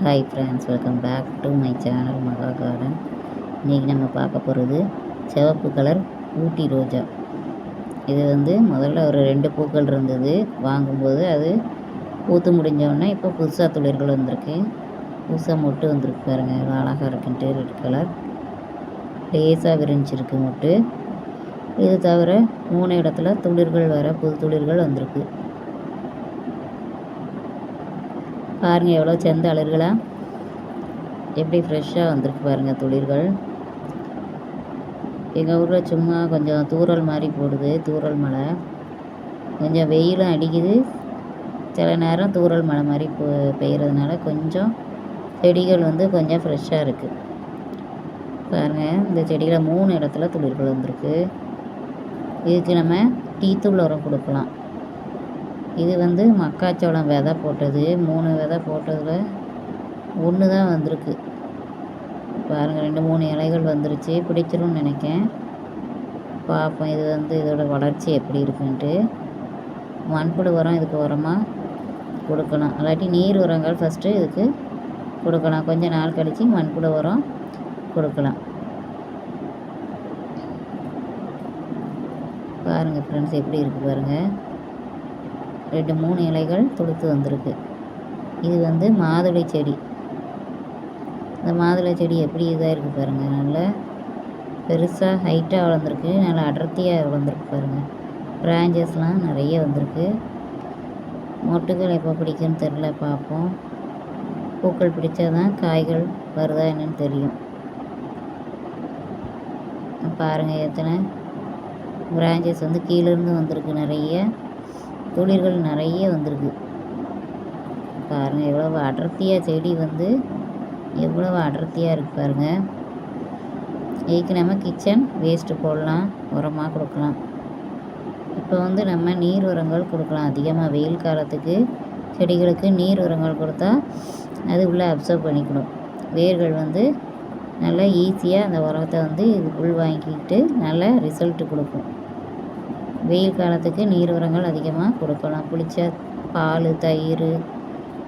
Hi friends, welcome back to my channel Maha Garden. இன்றைக்கி நம்ம பார்க்க போகிறது சிவப்பு கலர் ஊட்டி ரோஜா. இது முதல்ல ஒரு 2 பூக்கள் இருந்தது வாங்கும்போது. அது பூத்து முடிஞ்சோடனே இப்போ புதுசாக துளிர்கள் வந்திருக்கு. புதுசாக மொட்டு வந்திருக்கு பாருங்கள், எவ்வளோ அழகாக இருக்குன்ட்டு. ரெட் கலர் லேசாக விரிஞ்சிருக்கு மொட்டு. இது தவிர 3 இடத்துல துளிர்கள் புது துளிர்கள் வந்திருக்கு பாருங்கள். எவ்வளோ செந்த அலர்களாக எப்படி ஃப்ரெஷ்ஷாக வந்திருக்கு பாருங்கள் துளிர்கள். எங்கள் ஊரில் சும்மா கொஞ்சம் தூறல் மாதிரி போடுது, தூறல் மழை. கொஞ்சம் வெயிலும் அடிக்குது, சில நேரம் தூறல் மழை மாதிரி பெய்கிறதுனால கொஞ்சம் செடிகள் கொஞ்சம் ஃப்ரெஷ்ஷாக இருக்குது பாருங்கள். இந்த செடியில் 3 இடத்துல துளிர்கள் வந்திருக்கு. இதுக்கு நம்ம டீத்தூள் உரம் கொடுக்கலாம். இது மக்காச்சோளம் விதை போட்டது. 3 விதை போட்டதில் 1 தான் வந்திருக்கு பாருங்கள். 2-3 இலைகள் வந்துருச்சு. பிடிச்சிரும்னு நினைக்கேன். பார்ப்போம் இது இதோட வளர்ச்சி எப்படி இருக்குன்ட்டு. மண்புழு உரம் இதுக்கு உரமாக கொடுக்கணும், இல்லாட்டி நீர் உரங்கள் ஃபஸ்ட்டு இதுக்கு கொடுக்கலாம். கொஞ்சம் நாள் கழித்து மண்புழு உரம் கொடுக்கலாம். பாருங்கள் ஃப்ரெண்ட்ஸ், எப்படி இருக்குது பாருங்கள். 2-3 இலைகள் துளுத்து வந்திருக்கு. இது மாதுளை செடி. இந்த மாதுளை செடி எப்படி இதாக இருக்குது பாருங்கள். நல்லா பெருசாக ஹைட்டாக வளர்ந்துருக்கு, நல்லா அடர்த்தியாக வளர்ந்துருக்கு பாருங்கள். பிரான்ச்சஸ்லாம் நிறைய வந்திருக்கு. மொட்டுகள் எப்போ பிடிக்குன்னு தெரில, பார்ப்போம். பூக்கள் பிடிச்சா தான் காய்கள் வருதா என்னன்னு தெரியும். பாருங்கள் எத்தனை பிரான்ச்சஸ் கீழேருந்து வந்திருக்கு. நிறைய துளிர்கள் நிறைய வந்திருக்கு பாருங்கள். எவ்வளவு அடர்த்தியாக செடி எவ்வளவு அடர்த்தியாக இருக்குது பாருங்கள். இதுக்கு நம்ம கிச்சன் வேஸ்ட்டு போடலாம், உரமாக கொடுக்கலாம். இப்போ நம்ம நீர் உரங்கள் கொடுக்கலாம் அதிகமாக. வெயில் காலத்துக்கு செடிகளுக்கு நீர் உரங்கள் கொடுத்தா அது உள்ளே அப்சர்வ் பண்ணிக்கணும். வேர்கள் நல்லா ஈஸியாக அந்த உரத்தை இது உள் வாங்கிக்கிட்டு நல்ல ரிசல்ட்டு கொடுக்கும். வெயில் காலத்துக்கு நீர் உரங்கள் அதிகமாக கொடுக்கலாம். புளிச்ச பால், தயிர்,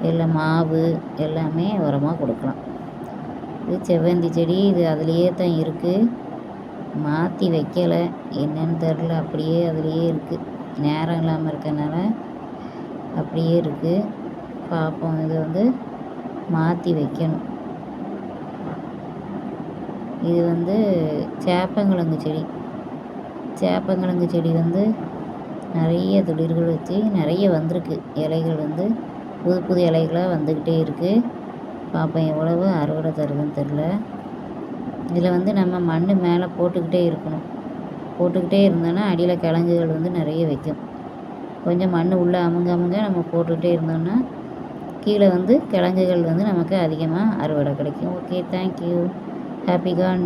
இல்லை மாவு எல்லாமே உரமாக கொடுக்கலாம். இது செவ்வந்தி செடி. இது அதுலேயே தான் இருக்குது, மாற்றி வைக்கலை, என்னன்னு தெரில. அப்படியே அதுலேயே இருக்குது, நேரம் இல்லாமல் இருக்கனால அப்படியே இருக்குது. பார்ப்போம், இது மாற்றி வைக்கணும். இது சேப்பங்கிழங்கு செடி. சேப்பங்கிழங்கு செடி நிறைய துளிர்கள் வச்சு நிறைய வந்திருக்கு. இலைகள் புது புது இலைகளாக வந்துக்கிட்டே இருக்குது. பார்ப்போம் எவ்வளவு அறுவடை தருதுன்னு தெரில. இதில் நம்ம மண் மேலே போட்டுக்கிட்டே இருக்கணும். போட்டுக்கிட்டே இருந்தோன்னா அடியில் கிழங்குகள் நிறைய வைக்கும். கொஞ்சம் மண் உள்ளே அமுங்க நம்ம போட்டுக்கிட்டே இருந்தோம்னா கீழே கிழங்குகள் நமக்கு அதிகமாக அறுவடை கிடைக்கும். Okay, thank you. Happy gardening.